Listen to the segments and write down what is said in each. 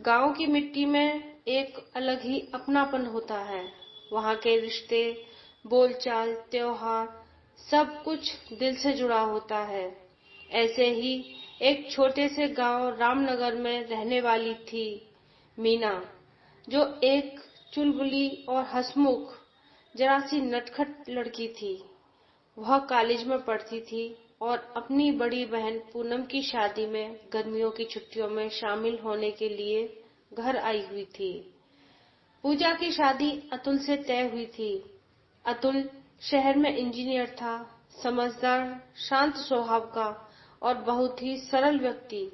गांव की मिट्टी में एक अलग ही अपनापन होता है। वहाँ के रिश्ते, बोलचाल, त्योहार, सब कुछ दिल से जुड़ा होता है। ऐसे ही एक छोटे से गांव रामनगर में रहने वाली थी मीना, जो एक चुलबुली और हंसमुख जरा सी नटखट लड़की थी। वह कॉलेज में पढ़ती थी और अपनी बड़ी बहन पूनम की शादी में गर्मियों की छुट्टियों में शामिल होने के लिए घर आई हुई थी। पूजा की शादी अतुल से तय हुई थी। अतुल शहर में इंजीनियर था, समझदार, शांत स्वभाव का और बहुत ही सरल व्यक्ति।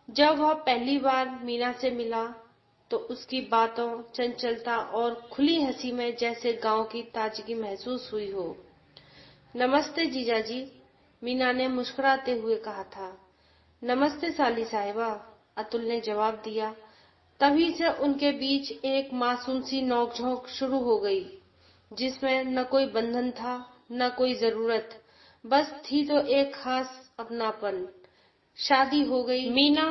जब वह पहली बार मीना से मिला तो उसकी बातों, चंचलता और खुली हंसी में जैसे गांव की ताजगी महसूस हुई हो। नमस्ते जीजाजी, मीना ने मुस्कुराते हुए कहा था। नमस्ते साली साहिबा, अतुल ने जवाब दिया। तभी से उनके बीच एक मासूम सी नोकझोंक शुरू हो गई, जिसमें न कोई बंधन था, न कोई जरूरत, बस थी तो एक खास अपनापन। शादी हो गई। मीना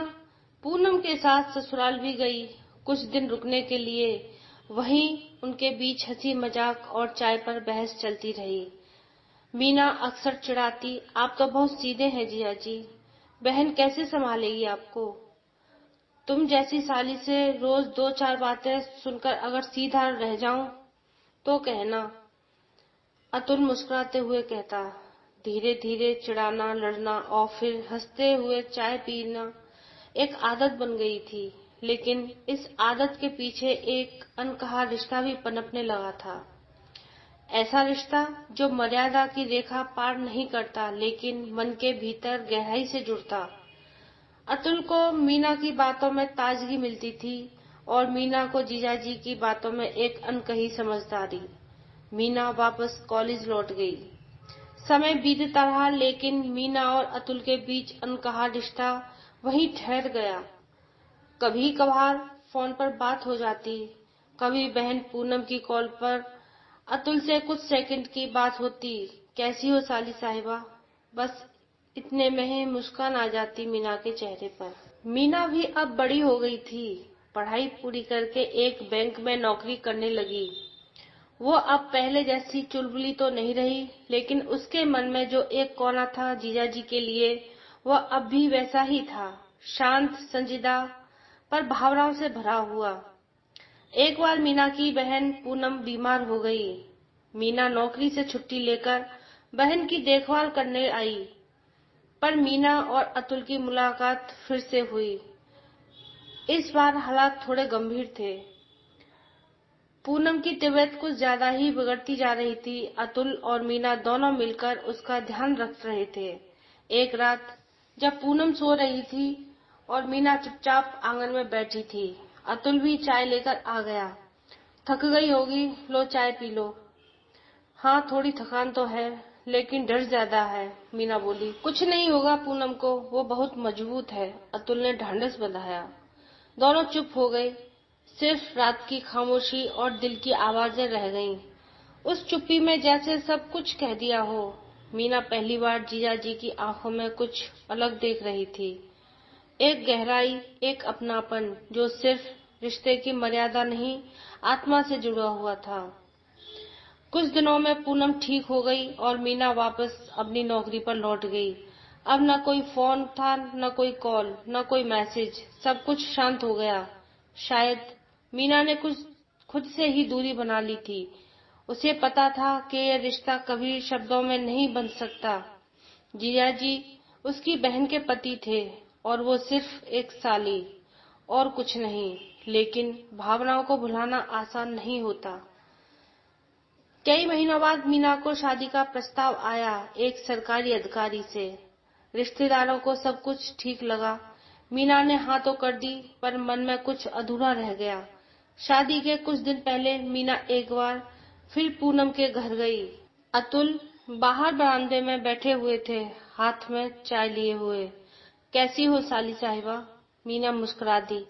पूनम के साथ ससुराल भी गई कुछ दिन रुकने के लिए। वहीं उनके बीच हंसी मजाक और चाय पर बहस चलती रही। मीना अक्सर चिढ़ाती, आप तो बहुत सीधे हैं जीजाजी, बहन कैसे संभालेगी आपको? तुम जैसी साली से रोज 2-4 बातें सुनकर अगर सीधा रह जाऊं तो कहना। अतुल मुस्कुराते हुए कहता। धीरे धीरे चिढ़ाना, लड़ना और फिर हंसते हुए चाय पीना एक आदत बन गई थी। लेकिन इस आदत के पीछे एक अनकहा रिश्ता भी पनपने लगा था। ऐसा रिश्ता जो मर्यादा की रेखा पार नहीं करता, लेकिन मन के भीतर गहराई से जुड़ता। अतुल को मीना की बातों में ताजगी मिलती थी और मीना को जीजाजी की बातों में एक अनकही समझदारी। मीना वापस कॉलेज लौट गई। समय बीतता रहा, लेकिन मीना और अतुल के बीच अनकहा रिश्ता वहीं ठहर गया। कभी कभार फोन पर बात हो जाती, कभी बहन पूनम की कॉल पर अतुल से कुछ सेकंड की बात होती। कैसी हो साली साहिबा? बस इतने में ही मुस्कान आ जाती मीना के चेहरे पर। मीना भी अब बड़ी हो गई थी। पढ़ाई पूरी करके एक बैंक में नौकरी करने लगी। वो अब पहले जैसी चुलबुली तो नहीं रही, लेकिन उसके मन में जो एक कोना था जीजाजी के लिए, वह अब भी वैसा ही था, शांत, संजीदा, पर भावनाओं से भरा हुआ। एक बार मीना की बहन पूनम बीमार हो गई। मीना नौकरी से छुट्टी लेकर बहन की देखभाल करने आई, पर मीना और अतुल की मुलाकात फिर से हुई। इस बार हालात थोड़े गंभीर थे। पूनम की तबीयत कुछ ज्यादा ही बिगड़ती जा रही थी। अतुल और मीना दोनों मिलकर उसका ध्यान रख रहे थे। एक रात जब पूनम सो रही थी और मीना चुपचाप आंगन में बैठी थी, अतुल भी चाय लेकर आ गया। थक गई होगी, लो चाय पी लो। हाँ, थोड़ी थकान तो है, लेकिन डर ज्यादा है, मीना बोली। कुछ नहीं होगा पूनम को, वो बहुत मजबूत है, अतुल ने ढांढस बंधाया। दोनों चुप हो गए। सिर्फ रात की खामोशी और दिल की आवाजें रह गईं। उस चुप्पी में जैसे सब कुछ कह दिया हो। मीना पहली बार जीजाजी की आंखों में कुछ अलग देख रही थी। एक गहराई, एक अपनापन जो सिर्फ रिश्ते की मर्यादा नहीं, आत्मा से जुड़ा हुआ था। कुछ दिनों में पूनम ठीक हो गई और मीना वापस अपनी नौकरी पर लौट गई। अब न कोई फोन था, न कोई कॉल, न कोई मैसेज, सब कुछ शांत हो गया। शायद मीना ने कुछ खुद से ही दूरी बना ली थी। उसे पता था कि यह रिश्ता कभी शब्दों में नहीं बन सकता। जीजाजी उसकी बहन के पति थे और वो सिर्फ एक साली, और कुछ नहीं। लेकिन भावनाओं को भुलाना आसान नहीं होता। कई महीनों बाद मीना को शादी का प्रस्ताव आया एक सरकारी अधिकारी से। रिश्तेदारों को सब कुछ ठीक लगा। मीना ने हाँ तो कर दी, पर मन में कुछ अधूरा रह गया। शादी के कुछ दिन पहले मीना एक बार फिर पूनम के घर गई। अतुल बाहर बरामदे में बैठे हुए थे, हाथ में चाय लिए हुए। कैसी हो साली साहिबा? मीना मुस्कुरा दी,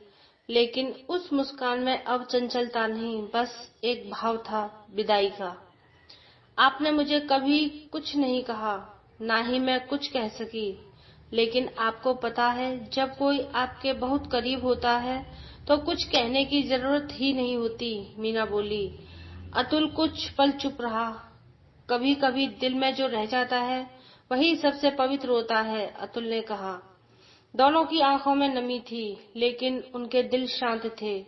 लेकिन उस मुस्कान में अब चंचलता नहीं, बस एक भाव था, विदाई का। आपने मुझे कभी कुछ नहीं कहा, ना ही मैं कुछ कह सकी, लेकिन आपको पता है, जब कोई आपके बहुत करीब होता है तो कुछ कहने की जरूरत ही नहीं होती, मीना बोली। अतुल कुछ पल चुप रहा। कभी कभी दिल में जो रह जाता है वही सबसे पवित्र होता है, अतुल ने कहा। दोनों की आंखों में नमी थी, लेकिन उनके दिल शांत थे।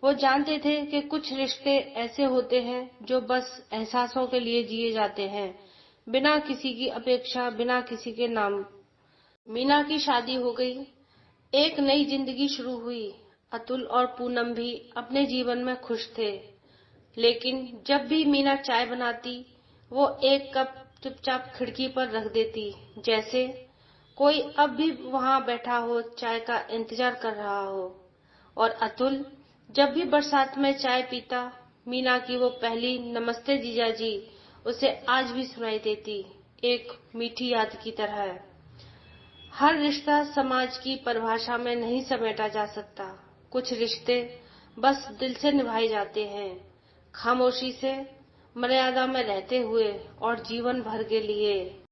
वो जानते थे कि कुछ रिश्ते ऐसे होते हैं जो बस एहसासों के लिए जिए जाते हैं, बिना किसी की अपेक्षा, बिना किसी के नाम। मीना की शादी हो गई, एक नई जिंदगी शुरू हुई। अतुल और पूनम भी अपने जीवन में खुश थे, लेकिन जब भी मीना चाय बनाती, वो एक कप चुपचाप खिड़की पर रख देती, जैसे कोई अब भी वहां बैठा हो, चाय का इंतजार कर रहा हो। और अतुल जब भी बरसात में चाय पीता, मीना की वो पहली नमस्ते जीजाजी उसे आज भी सुनाई देती, एक मीठी याद की तरह। हर रिश्ता समाज की परिभाषा में नहीं समेटा जा सकता। कुछ रिश्ते बस दिल से निभाए जाते हैं, खामोशी से, मर्यादा में रहते हुए और जीवन भर के लिए।